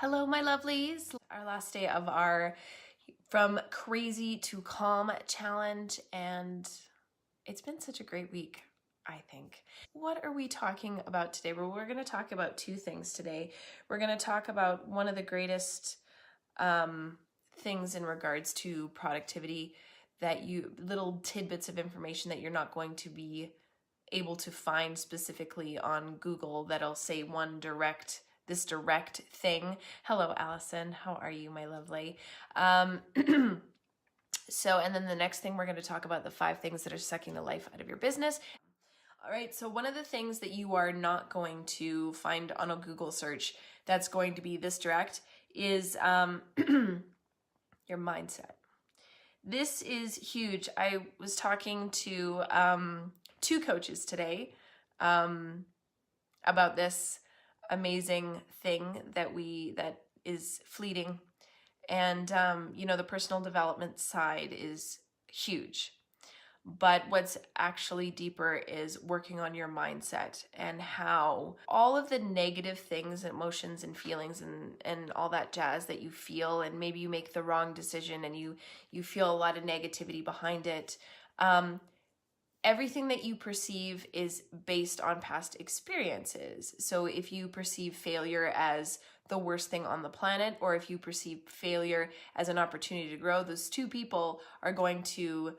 Hello, my lovelies. Our last day of our From Crazy to Calm challenge, and it's been such a great week, I think. What are we talking about today? Well, we're going to talk about two things today. We're going to talk about one of the greatest things in regards to productivity little tidbits of information that you're not going to be able to find specifically on Google that'll say this direct thing. Hello, Allison. How are you, my lovely? And then the next thing we're going to talk about the 5 things that are sucking the life out of your business. All right, so one of the things that you are not going to find on a Google search that's going to be this direct is your mindset. This is huge. I was talking to 2 coaches today about this amazing thing that is fleeting, and the personal development side is huge, but what's actually deeper is working on your mindset and how all of the negative things, emotions and feelings and all that jazz that you feel, and maybe you make the wrong decision and you feel a lot of negativity behind it. Everything that you perceive is based on past experiences. So if you perceive failure as the worst thing on the planet, or if you perceive failure as an opportunity to grow, those 2 people are going to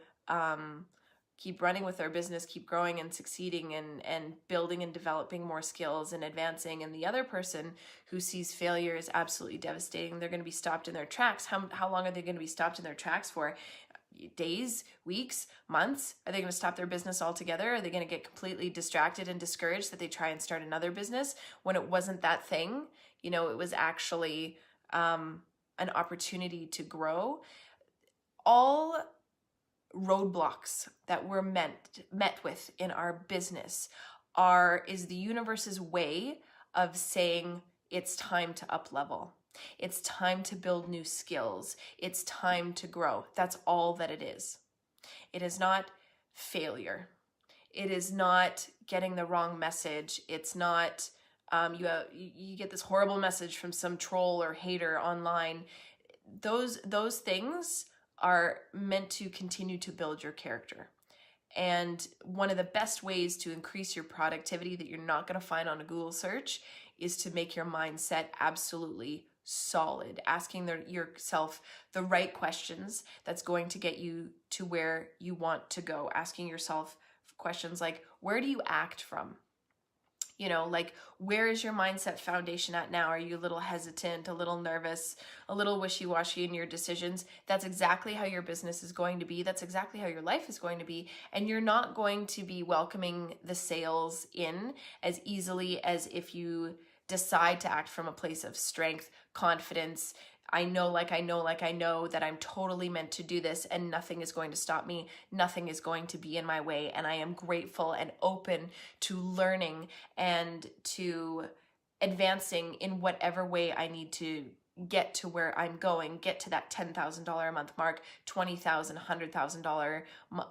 keep running with their business, keep growing and succeeding and building and developing more skills and advancing. And the other person who sees failure is absolutely devastating. They're going to be stopped in their tracks. How long are they going to be stopped in their tracks for? Days, weeks, months? Are they going to stop their business altogether? Are they going to get completely distracted and discouraged that they try and start another business when it wasn't that thing? It was actually an opportunity to grow. All roadblocks that we're met with in our business is the universe's way of saying it's time to up level. It's time to build new skills. It's time to grow. That's all that it is. It is not failure. It is not getting the wrong message. It's not you get this horrible message from some troll or hater online. Those things are meant to continue to build your character. And one of the best ways to increase your productivity that you're not going to find on a Google search is to make your mindset absolutely solid, asking yourself the right questions that's going to get you to where you want to go. Asking yourself questions like, where do you act from? Like, where is your mindset foundation at now? Are you a little hesitant, a little nervous, a little wishy-washy in your decisions? That's exactly how your business is going to be. That's exactly how your life is going to be. And you're not going to be welcoming the sales in as easily as if you decide to act from a place of strength, confidence. I know that I'm totally meant to do this, and nothing is going to stop me. Nothing is going to be in my way. And I am grateful and open to learning and to advancing in whatever way I need to get to where I'm going, get to that $10,000 a month mark, $20,000, $100,000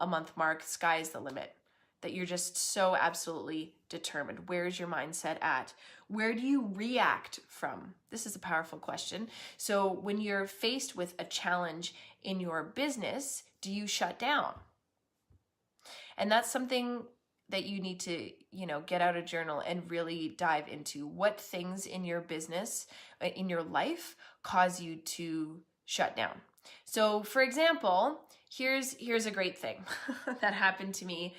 a month mark. Sky's the limit. That you're just so absolutely determined. Where's your mindset at? Where do you react from? This is a powerful question. So when you're faced with a challenge in your business, do you shut down? And that's something that you need to, get out a journal and really dive into. What things in your business, in your life, cause you to shut down? So for example, here's a great thing that happened to me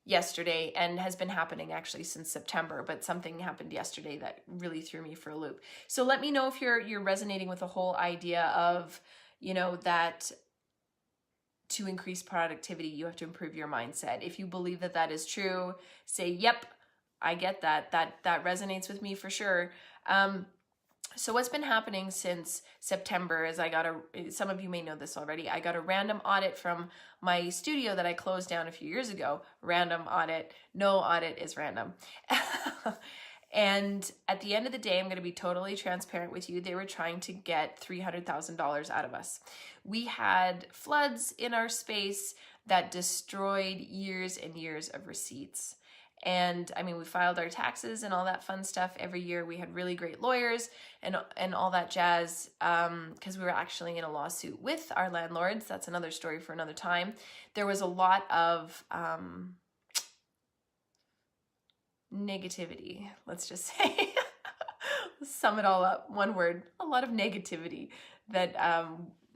yesterday, and has been happening actually since September, but something happened yesterday that really threw me for a loop. So let me know if you're resonating with the whole idea of, that to increase productivity, you have to improve your mindset. If you believe that is true, say, yep, I get that. That resonates with me for sure. So what's been happening since September is some of you may know this already, I got a random audit from my studio that I closed down a few years ago. Random audit. No audit is random. And at the end of the day, I'm going to be totally transparent with you. They were trying to get $300,000 out of us. We had floods in our space that destroyed years and years of receipts. And I mean, we filed our taxes and all that fun stuff every year. We had really great lawyers and all that jazz, because we were actually in a lawsuit with our landlords. That's another story for another time. There was a lot of negativity, let's just say. Sum it all up, one word, a lot of negativity that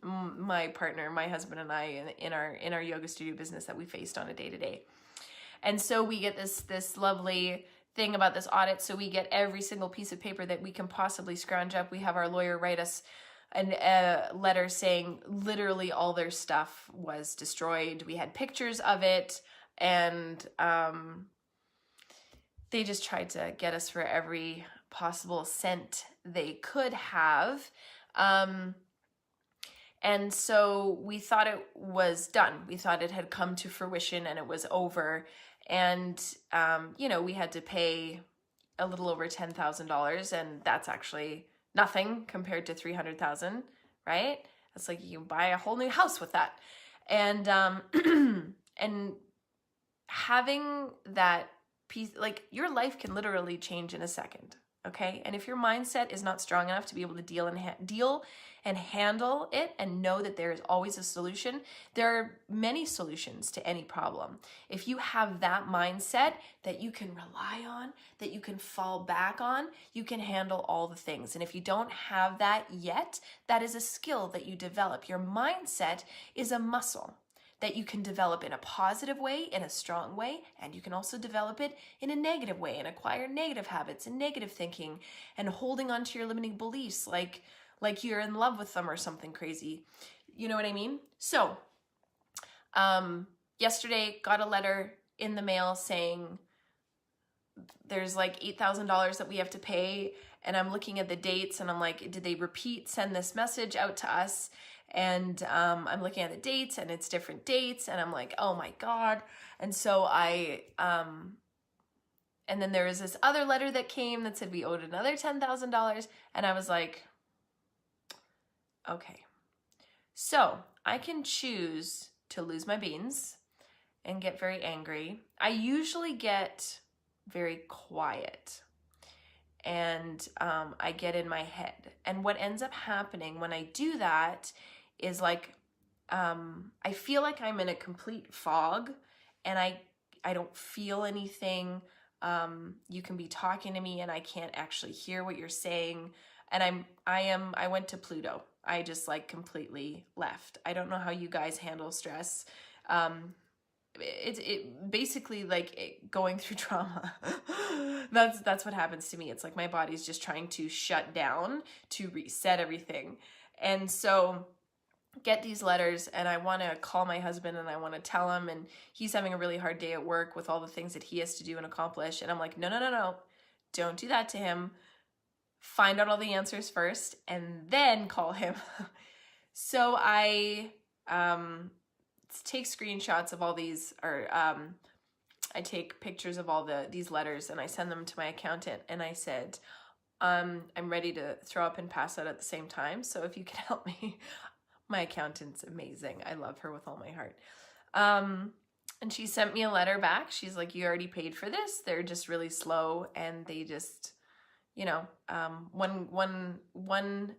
my partner, my husband, and I in our yoga studio business that we faced on a day-to-day. And so we get this lovely thing about this audit. So we get every single piece of paper that we can possibly scrounge up. We have our lawyer write us a letter saying literally all their stuff was destroyed. We had pictures of it, and they just tried to get us for every possible cent they could have. And so we thought it was done. We thought it had come to fruition and it was over. And, you know, we had to pay a little over $10,000, and that's actually nothing compared to $300,000, right? That's like you buy a whole new house with that. And, and having that piece, like your life can literally change in a second. Okay. And if your mindset is not strong enough to be able to deal and handle it and know that there is always a solution, there are many solutions to any problem. If you have that mindset that you can rely on, that you can fall back on, you can handle all the things. And if you don't have that yet, that is a skill that you develop. Your mindset is a muscle that you can develop in a positive way, in a strong way, and you can also develop it in a negative way and acquire negative habits and negative thinking and holding on to your limiting beliefs like you're in love with them or something crazy. You know what I mean? So, yesterday got a letter in the mail saying there's like $8,000 that we have to pay, and I'm looking at the dates and I'm like, did they send this message out to us? And I'm looking at the dates and it's different dates, and I'm like, oh my God. And so and then there was this other letter that came that said we owed another $10,000, and I was like, okay. So I can choose to lose my beans and get very angry. I usually get very quiet, and I get in my head. And what ends up happening when I do that is like, I feel like I'm in a complete fog, and I don't feel anything. You can be talking to me and I can't actually hear what you're saying. And I went to Pluto. I just like completely left. I don't know how you guys handle stress. It basically like going through trauma. That's what happens to me. It's like my body's just trying to shut down to reset everything. And so get these letters, and I want to call my husband and I want to tell him, and he's having a really hard day at work with all the things that he has to do and accomplish. And I'm like, no, don't do that to him. Find out all the answers first and then call him. So I take screenshots of all these, or I take pictures of all these letters, and I send them to my accountant, and I said, I'm ready to throw up and pass out at the same time. So if you can help me. My accountant's amazing. I love her with all my heart. And she sent me a letter back. She's like, you already paid for this. They're just really slow, and they just, you know, one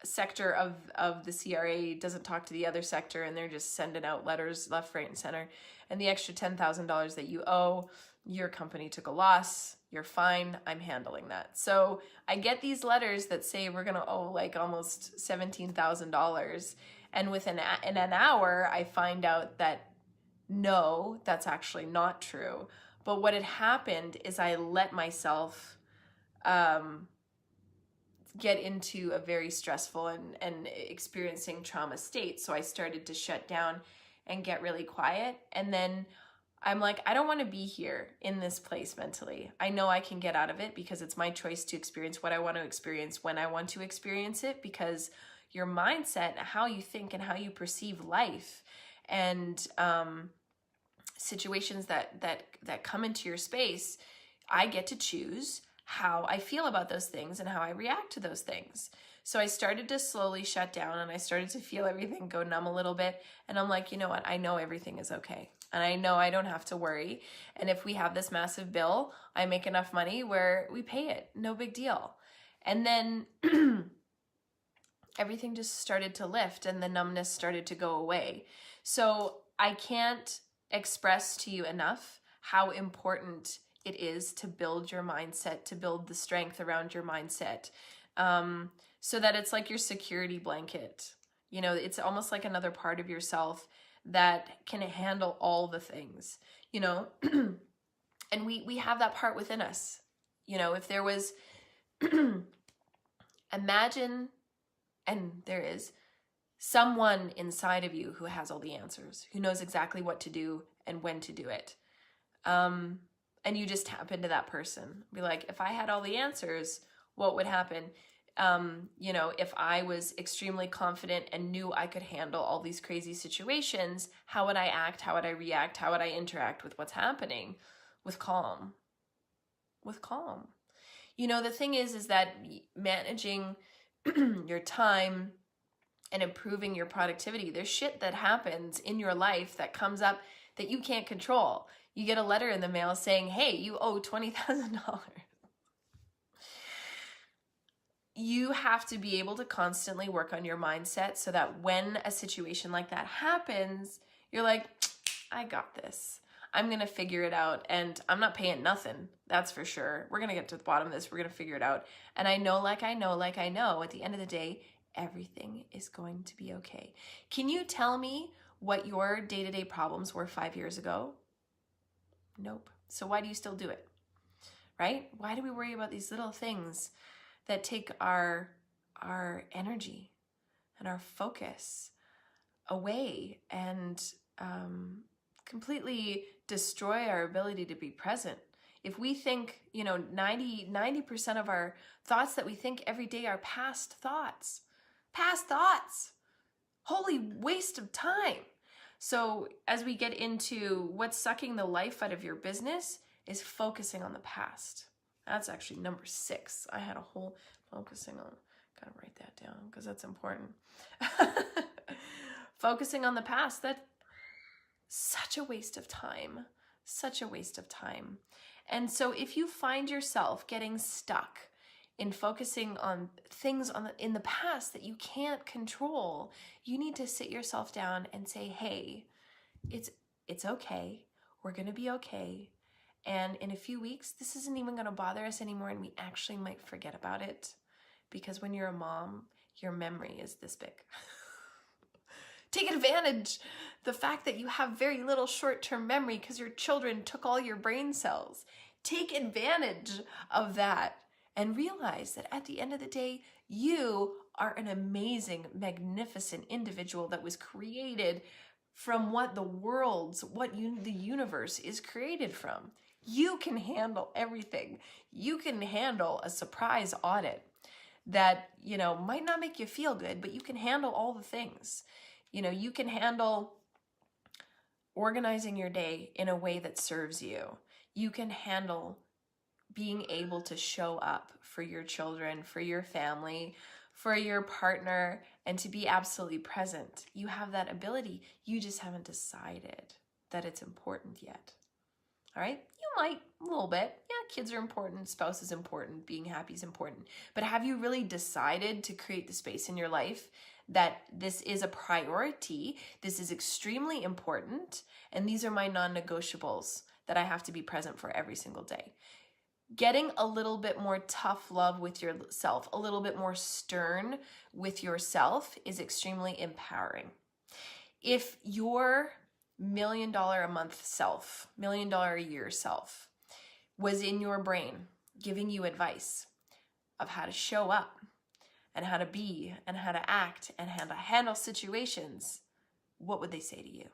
sector of the CRA doesn't talk to the other sector, and they're just sending out letters left, right, and center. And the extra $10,000 that you owe, your company took a loss. You're fine. I'm handling that. So I get these letters that say we're going to owe like almost $17,000. And within an hour, I find out that no, that's actually not true. But what had happened is I let myself get into a very stressful and experiencing trauma state. So I started to shut down and get really quiet. And then I'm like, I don't want to be here in this place mentally. I know I can get out of it because it's my choice to experience what I want to experience when I want to experience it, because your mindset, how you think and how you perceive life and situations that come into your space, I get to choose how I feel about those things and how I react to those things. So I started to slowly shut down, and I started to feel everything go numb a little bit. And I'm like, you know what? I know everything is okay. And I know I don't have to worry. And if we have this massive bill, I make enough money where we pay it. No big deal. And then everything just started to lift and the numbness started to go away. So I can't express to you enough how important it is to build your mindset, to build the strength around your mindset, so that it's like your security blanket. You know, it's almost like another part of yourself that can handle all the things, you know, and we have that part within us. You know, if there was, imagine, and there is someone inside of you who has all the answers, who knows exactly what to do and when to do it. And you just tap into that person. Be like, if I had all the answers, what would happen? You know, if I was extremely confident and knew I could handle all these crazy situations, how would I act? How would I react? How would I interact with what's happening? With calm. With calm. You know, the thing is that managing your time and improving your productivity, there's shit that happens in your life that comes up that you can't control. You get a letter in the mail saying, hey, you owe $20,000. You have to be able to constantly work on your mindset so that when a situation like that happens, you're like, I got this. I'm going to figure it out, and I'm not paying nothing. That's for sure. We're going to get to the bottom of this. We're going to figure it out. And I know, at the end of the day, everything is going to be okay. Can you tell me what your day-to-day problems were 5 years ago? Nope. So why do you still do it? Right? Why do we worry about these little things that take our energy and our focus away and completely destroy our ability to be present? If we think, you know, 90% of our thoughts that we think every day are past thoughts. Holy waste of time. So as we get into what's sucking the life out of your business is focusing on the past. That's actually number 6. I had a whole focusing on, gotta write that down because that's important. Focusing on the past, that's such a waste of time. Such a waste of time. And so if you find yourself getting stuck in focusing on things in the past that you can't control, you need to sit yourself down and say, hey, it's okay. We're going to be okay. And in a few weeks, this isn't even going to bother us anymore, and we actually might forget about it. Because when you're a mom, your memory is this big. Take advantage the fact that you have very little short-term memory because your children took all your brain cells. Take advantage of that and realize that at the end of the day, you are an amazing, magnificent individual that was created from what the universe is created from. You can handle everything. You can handle a surprise audit that, you know, might not make you feel good, but you can handle all the things. You know, you can handle organizing your day in a way that serves you. You can handle being able to show up for your children, for your family, for your partner, and to be absolutely present. You have that ability. You just haven't decided that it's important yet. All right? You might, a little bit. Yeah, kids are important, spouse is important, being happy is important. But have you really decided to create the space in your life that this is a priority, this is extremely important, and these are my non-negotiables that I have to be present for every single day? Getting a little bit more tough love with yourself, a little bit more stern with yourself is extremely empowering. If your $1 million a month self, $1 million a year self was in your brain giving you advice of how to show up and how to be and how to act and how to handle situations, what would they say to you?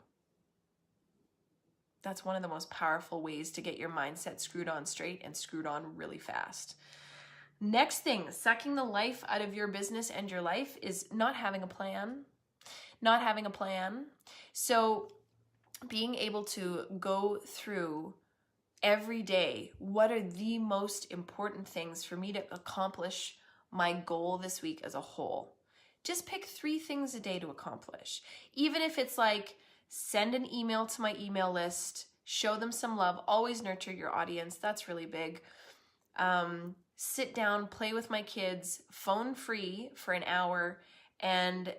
That's one of the most powerful ways to get your mindset screwed on straight and screwed on really fast. Next thing, sucking the life out of your business and your life is not having a plan. Not having a plan. So being able to go through every day, what are the most important things for me to accomplish my goal this week as a whole? Just pick 3 things a day to accomplish. Even if it's like Send an email to my email list. Show them some love. Always nurture your audience. That's really big. Sit down, play with my kids, phone free for an hour, and,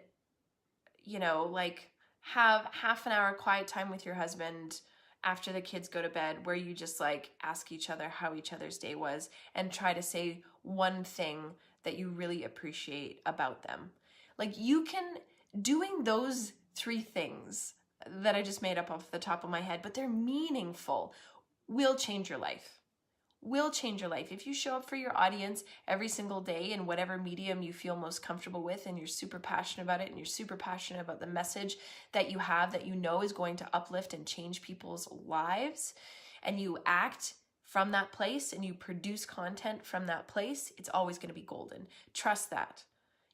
you know, like have half an hour quiet time with your husband after the kids go to bed, where you just like ask each other how each other's day was and try to say one thing that you really appreciate about them. Like, you can, doing those 3 things that I just made up off the top of my head, but they're meaningful, will change your life. Will change your life. If you show up for your audience every single day in whatever medium you feel most comfortable with, and you're super passionate about it, and you're super passionate about the message that you have that you know is going to uplift and change people's lives, and you act from that place and you produce content from that place, it's always going to be golden. Trust that.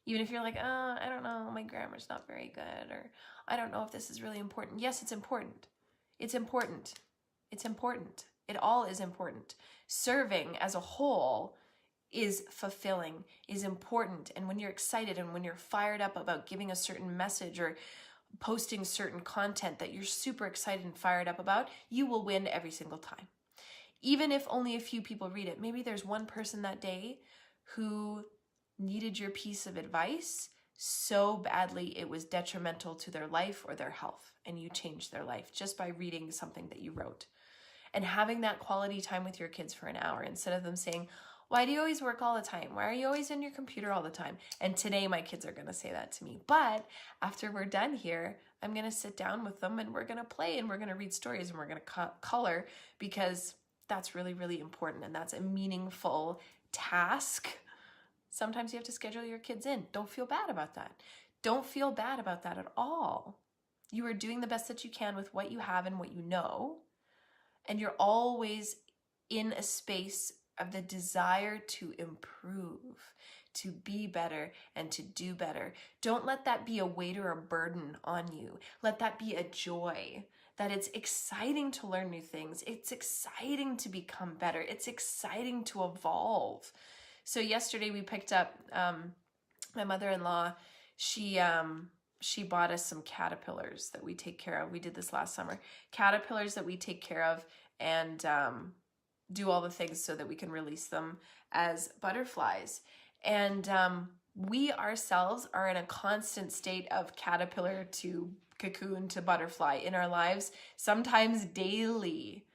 Even if you're like, I don't know, my grammar's not very good, or I don't know if this is really important. Yes, it's important. It's important. It's important. It all is important. Serving as a whole is fulfilling, is important. And when you're excited and when you're fired up about giving a certain message or posting certain content that you're super excited and fired up about, you will win every single time. Even if only a few people read it. Maybe there's one person that day who needed your piece of advice so badly it was detrimental to their life or their health, and you changed their life just by reading something that you wrote. And having that quality time with your kids for an hour, instead of them saying, why do you always work all the time? Why are you always in your computer all the time? And today my kids are going to say that to me. But after we're done here, I'm going to sit down with them and we're going to play and we're going to read stories and we're going to color, because that's really, really important. And that's a meaningful task. Sometimes you have to schedule your kids in. Don't feel bad about that. Don't feel bad about that at all. You are doing the best that you can with what you have and what you know. And you're always in a space of the desire to improve, to be better, and to do better. Don't let that be a weight or a burden on you. Let that be a joy, that it's exciting to learn new things. It's exciting to become better. It's exciting to evolve. So yesterday we picked up, my mother-in-law, she bought us some caterpillars that we take care of. We did this last summer. Caterpillars that we take care of and do all the things so that we can release them as butterflies. And we ourselves are in a constant state of caterpillar to cocoon to butterfly in our lives, sometimes daily.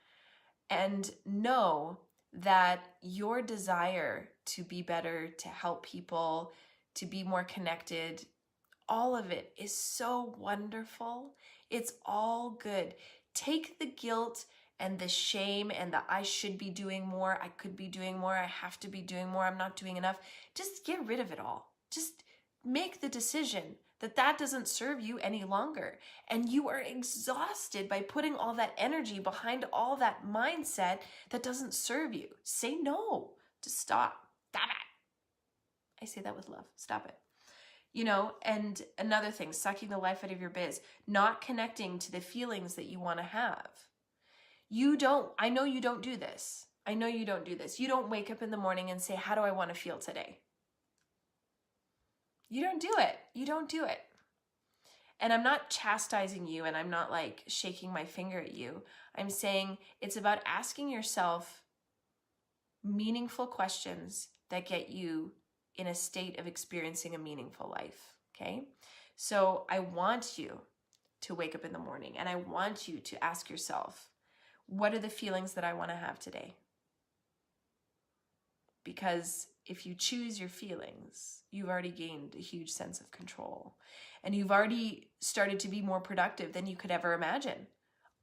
And know that your desire to be better, to help people, to be more connected, all of it is so wonderful. It's all good. Take the guilt and the shame and the I should be doing more, I could be doing more, I have to be doing more, I'm not doing enough. Just get rid of it all. Just make the decision that that doesn't serve you any longer. And you are exhausted by putting all that energy behind all that mindset that doesn't serve you. Say no. Just stop. Stop it. I say that with love. Stop it. You know, and another thing, sucking the life out of your biz, not connecting to the feelings that you want to have. I know you don't do this. I know you don't do this. You don't wake up in the morning and say, how do I want to feel today? You don't do it. You don't do it. And I'm not chastising you and I'm not like shaking my finger at you. I'm saying it's about asking yourself meaningful questions that get you in a state of experiencing a meaningful life, okay? So I want you to wake up in the morning and I want you to ask yourself, what are the feelings that I want to have today? Because if you choose your feelings, you've already gained a huge sense of control and you've already started to be more productive than you could ever imagine.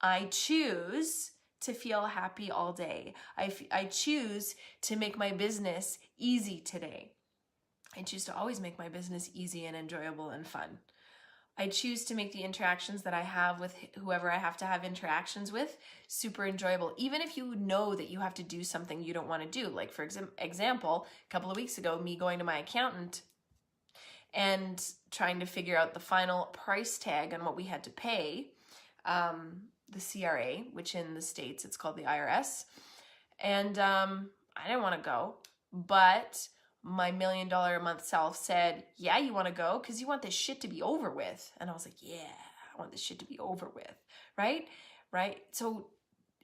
I choose to feel happy all day. I choose to make my business easy today. I choose to always make my business easy and enjoyable and fun. I choose to make the interactions that I have with whoever I have to have interactions with super enjoyable, even if you know that you have to do something you don't want to do. Like, for example, a couple of weeks ago, me going to my accountant and trying to figure out the final price tag on what we had to pay, the CRA, which in the States, it's called the IRS. And I didn't want to go, but my $1 million a month self said, yeah, you want to go because you want this shit to be over with. And I was like, yeah, I want this shit to be over with, right? Right? So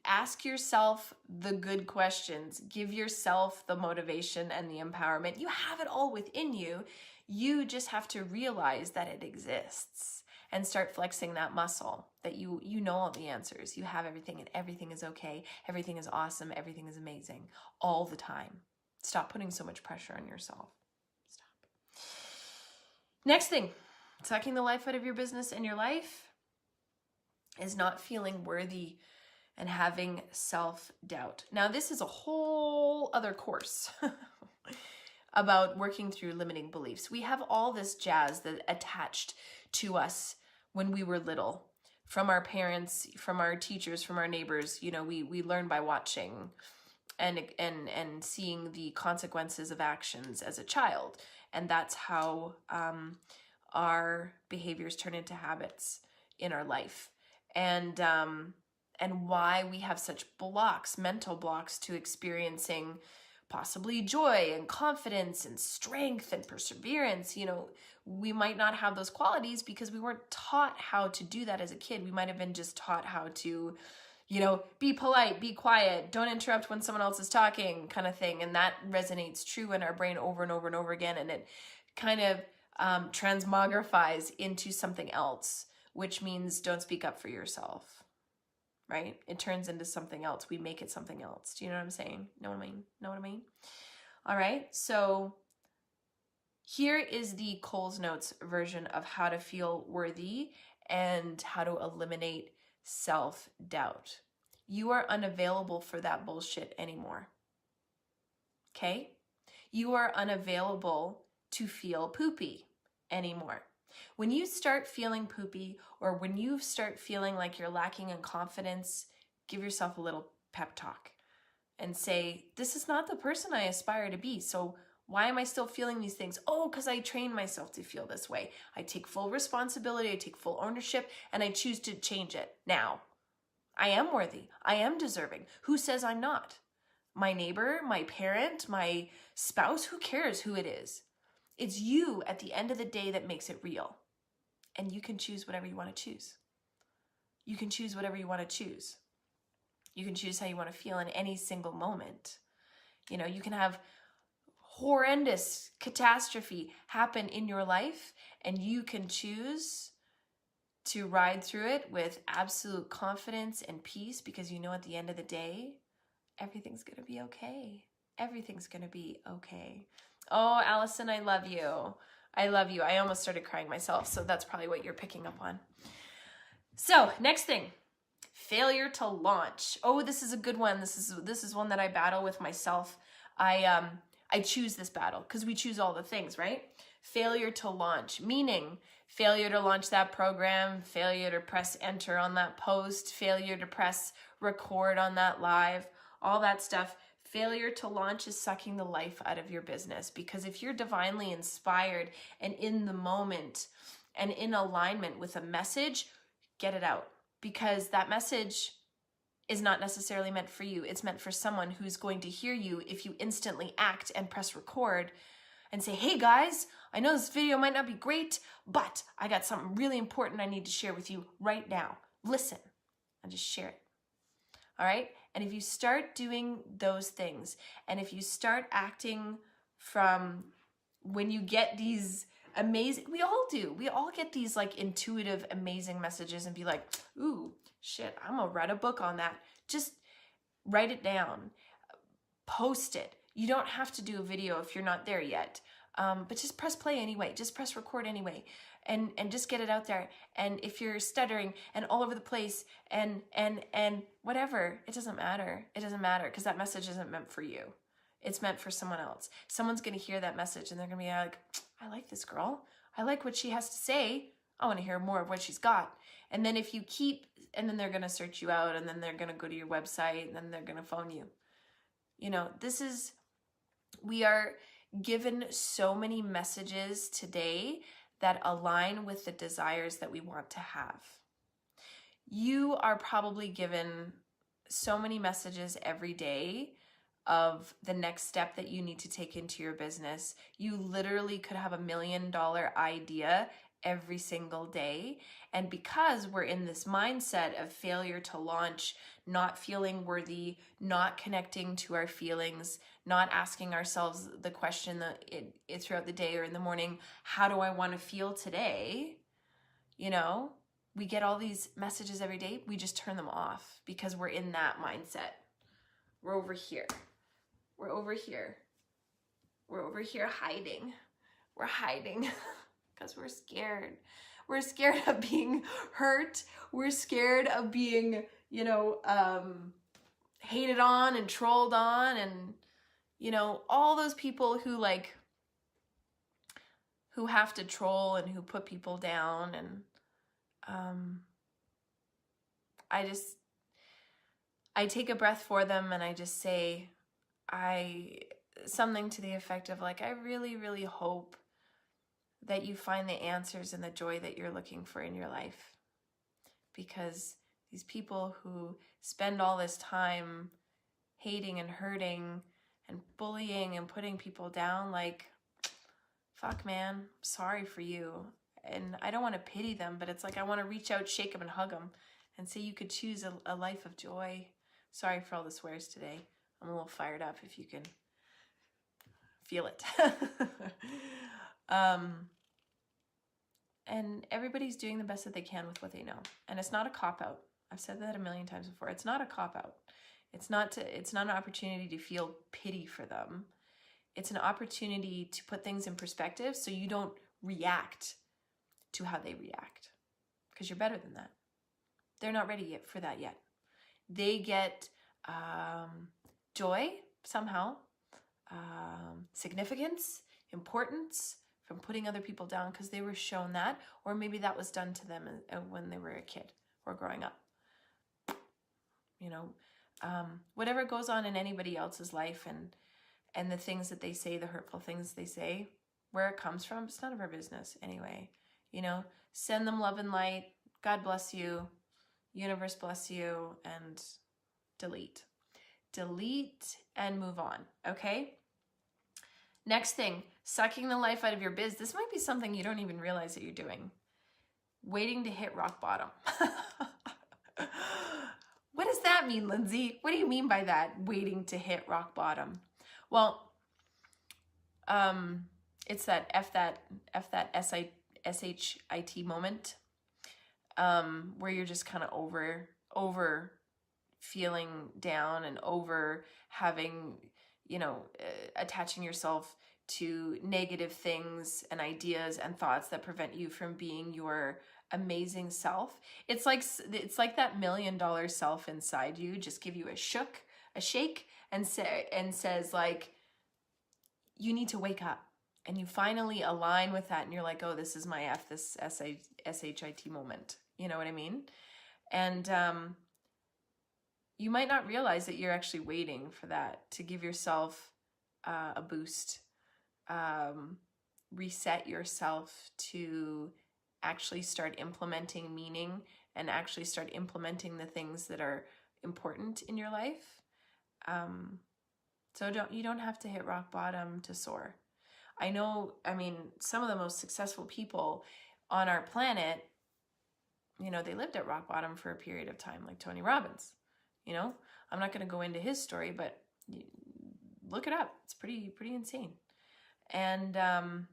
ask yourself the good questions. Give yourself the motivation and the empowerment. You have it all within you. You just have to realize that it exists and start flexing that muscle, that you know all the answers. You have everything, and everything is okay. Everything is awesome. Everything is amazing all the time. Stop putting so much pressure on yourself. Stop. Next thing, sucking the life out of your business and your life is not feeling worthy and having self-doubt. Now, this is a whole other course about working through limiting beliefs. We have all this jazz that attached to us when we were little, from our parents, from our teachers, from our neighbors. You know, we learn by watching and seeing the consequences of actions as a child. And that's how our behaviors turn into habits in our life. And why we have such blocks, mental blocks, to experiencing possibly joy and confidence and strength and perseverance. You know, we might not have those qualities because we weren't taught how to do that as a kid. We might have been just taught how to, you know, be polite, be quiet, don't interrupt when someone else is talking, kind of thing. And that resonates true in our brain over and over and over again. And it kind of transmogrifies into something else, which means don't speak up for yourself. Right? It turns into something else. We make it something else. Do you know what I'm saying? Know what I mean? Know what I mean? All right. So here is the Cole's Notes version of how to feel worthy and how to eliminate self-doubt. You are unavailable for that bullshit anymore. Okay? You are unavailable to feel poopy anymore. When you start feeling poopy, or when you start feeling like you're lacking in confidence, give yourself a little pep talk and say, this is not the person I aspire to be. So why am I still feeling these things? Oh, because I trained myself to feel this way. I take full responsibility, I take full ownership, and I choose to change it now. I am worthy. I am deserving. Who says I'm not? My neighbor, my parent, my spouse, who cares who it is? It's you at the end of the day that makes it real. And you can choose whatever you want to choose. You can choose whatever you want to choose. You can choose how you want to feel in any single moment. You know, you can have horrendous catastrophe happen in your life, and you can choose to ride through it with absolute confidence and peace, because you know at the end of the day, everything's going to be okay. Everything's going to be okay. Oh, Allison, I love you. I love you. I almost started crying myself, so that's probably what you're picking up on. So, next thing, failure to launch. Oh, this is a good one. This is one that I battle with myself. I choose this battle because we choose all the things, right? Failure to launch, meaning failure to launch that program, failure to press enter on that post, failure to press record on that live, all that stuff. Failure to launch is sucking the life out of your business, because if you're divinely inspired and in the moment and in alignment with a message, get it out, because that message is not necessarily meant for you. It's meant for someone who's going to hear you if you instantly act and press record and say, hey guys, I know this video might not be great, but I got something really important I need to share with you right now. Listen, and just share it. All right? And if you start doing those things, and if you start acting from when you get these amazing, we all do, we all get these like intuitive, amazing messages and be like, ooh, shit, I'm gonna write a book on that. Just write it down, post it. You don't have to do a video if you're not there yet, but just press play anyway, just press record anyway. And just get it out there. And if you're stuttering and all over the place and whatever, it doesn't matter. It doesn't matter, because that message isn't meant for you. It's meant for someone else. Someone's going to hear that message and they're going to be like, I like this girl. I like what she has to say. I want to hear more of what she's got. And then if you keep, and then they're going to search you out, and then they're going to go to your website, and then they're going to phone you. You know, we are given so many messages today that align with the desires that we want to have. You are probably given so many messages every day of the next step that you need to take into your business. You literally could have $1 million idea every single day. And because we're in this mindset of failure to launch, not feeling worthy, not connecting to our feelings, not asking ourselves the question that throughout the day or in the morning, how do I want to feel today? You know, we get all these messages every day. We just turn them off because we're in that mindset. We're over here. We're over here. We're over here hiding. We're hiding because we're scared. We're scared of being hurt. We're scared of being, you know, hated on and trolled on, and, you know, all those people who like, who have to troll and who put people down. And I take a breath for them and I just say, something to the effect of like, I really, really hope that you find the answers and the joy that you're looking for in your life. Because these people who spend all this time hating and hurting and bullying and putting people down, like, fuck, man, sorry for you. And I don't want to pity them, but it's like I want to reach out, shake them, and hug them and say you could choose a life of joy. Sorry for all the swears today. I'm a little fired up if you can feel it. And everybody's doing the best that they can with what they know. And it's not a cop-out. I've said that a million times before. It's not a cop-out. It's not an opportunity to feel pity for them. It's an opportunity to put things in perspective so you don't react to how they react. Because you're better than that. They're not ready yet for that yet. They get joy somehow, significance, importance from putting other people down because they were shown that, or maybe that was done to them when they were a kid or growing up. You know, whatever goes on in anybody else's life and the things that they say, the hurtful things they say, where it comes from, it's none of our business anyway. You know, send them love and light. God bless you. Universe bless you, and delete. Delete and move on, okay? Next thing, sucking the life out of your biz. This might be something you don't even realize that you're doing. Waiting to hit rock bottom. What does that mean, Lindsay? What do you mean by that, waiting to hit rock bottom? Well, it's that SHIT moment, where you're just kind of over feeling down and over having, you know, attaching yourself to negative things and ideas and thoughts that prevent you from being your amazing self. It's like that $1 million self inside you just give you a shake and says like, you need to wake up. And you finally align with that and you're like, oh, this is my this SHIT moment. You know what I mean? And you might not realize that you're actually waiting for that to give yourself a boost, reset yourself to actually start implementing meaning and actually start implementing the things that are important in your life. So you don't have to hit rock bottom to soar. I mean, some of the most successful people on our planet, you know, they lived at rock bottom for a period of time, like Tony Robbins. You know, I'm not going to go into his story, but look it up. It's pretty insane. And I'm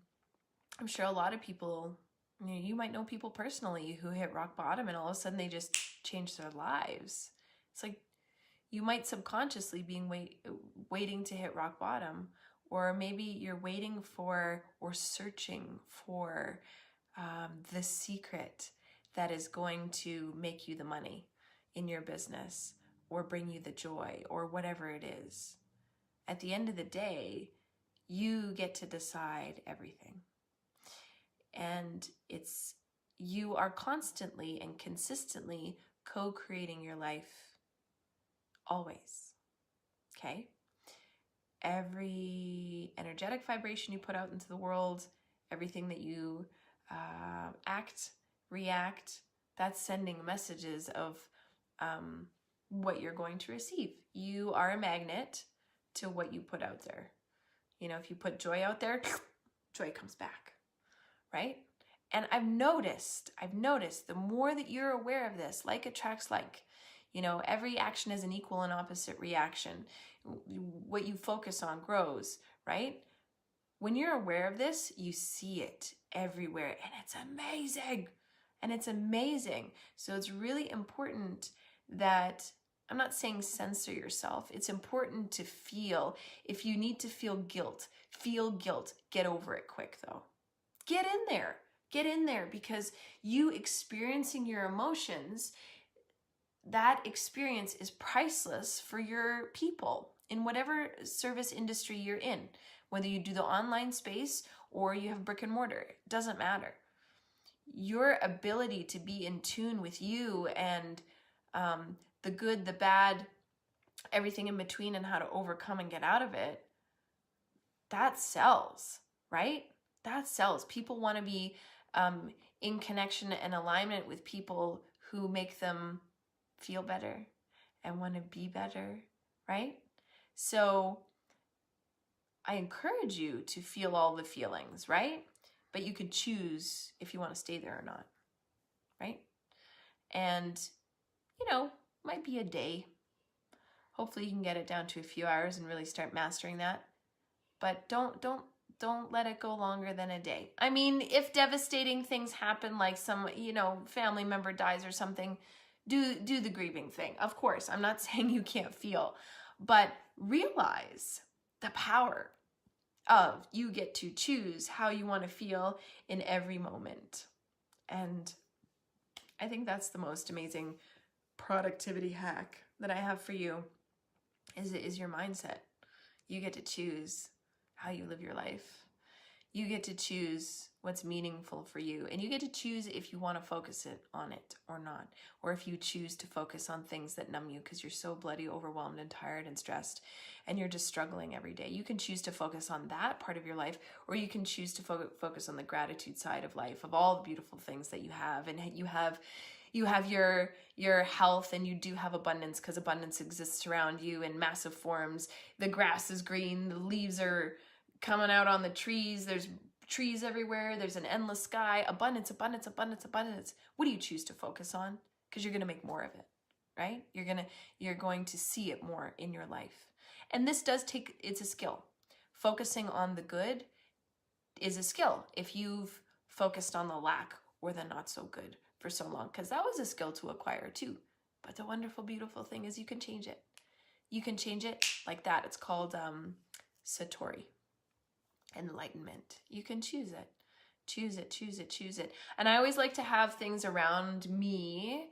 sure a lot of people, you might know people personally who hit rock bottom and all of a sudden they just change their lives. It's like you might subconsciously be waiting to hit rock bottom, or maybe you're waiting for or searching for the secret that is going to make you the money in your business or bring you the joy or whatever it is. At the end of the day, you get to decide everything. And you are constantly and consistently co-creating your life always, okay? Every energetic vibration you put out into the world, everything that you react, that's sending messages of what you're going to receive. You are a magnet to what you put out there. You know, if you put joy out there, joy comes back, right? And I've noticed the more that you're aware of this, like attracts like, you know, every action is an equal and opposite reaction. What you focus on grows, right? When you're aware of this, you see it everywhere, and it's amazing. And it's amazing. So it's really important that, I'm not saying censor yourself. It's important to feel. If you need to feel guilt. Get over it quick though. Get in there. Get in there, because you experiencing your emotions, that experience is priceless for your people in whatever service industry you're in. Whether you do the online space or you have brick and mortar, it doesn't matter. Your ability to be in tune with you and the good, the bad, everything in between, and how to overcome and get out of it, that sells, right? That sells. People want to be in connection and alignment with people who make them feel better and want to be better, right? So I encourage you to feel all the feelings, right? But you could choose if you want to stay there or not, right? And, you know, might be a day. Hopefully you can get it down to a few hours and really start mastering that. But don't let it go longer than a day. I mean, if devastating things happen, like some, you know, family member dies or something, do the grieving thing. Of course, I'm not saying you can't feel, but realize the power of you get to choose how you want to feel in every moment. And I think that's the most amazing productivity hack that I have for you is your mindset. You get to choose how you live your life. You get to choose what's meaningful for you, and you get to choose if you want to focus on it or not, or if you choose to focus on things that numb you because you're so bloody overwhelmed and tired and stressed and you're just struggling every day. You can choose to focus on that part of your life, or you can choose to focus on the gratitude side of life, of all the beautiful things that you have. And you have your health, and you do have abundance, because abundance exists around you in massive forms. The grass is green, the leaves are coming out on the trees, there's trees everywhere, there's an endless sky. Abundance, abundance, abundance, abundance. What do you choose to focus on? Because you're going to make more of it, right? You're going to see it more in your life. And this does take, it's a skill. Focusing on the good is a skill if you've focused on the lack or the not so good for so long, because that was a skill to acquire too. But the wonderful, beautiful thing is you can change it. You can change it like that. It's called Satori. Enlightenment. You can choose it. Choose it, choose it, choose it. And I always like to have things around me,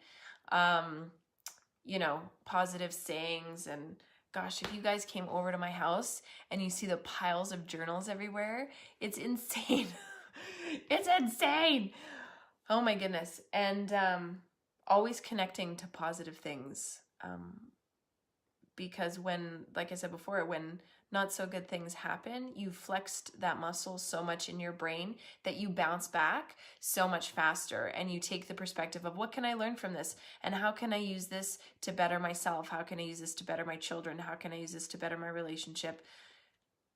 you know, positive sayings. And gosh, if you guys came over to my house and you see the piles of journals everywhere, it's insane. It's insane. Oh my goodness. And always connecting to positive things. Because when, like I said before, when not so good things happen, you've flexed that muscle so much in your brain that you bounce back so much faster, and you take the perspective of, what can I learn from this? And how can I use this to better myself? How can I use this to better my children? How can I use this to better my relationship?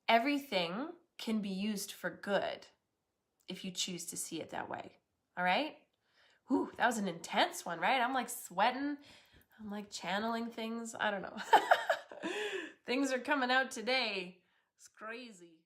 Everything can be used for good if you choose to see it that way. All right? Whew, that was an intense one, right? I'm like sweating. I'm like channeling things. I don't know. Things are coming out today. It's crazy.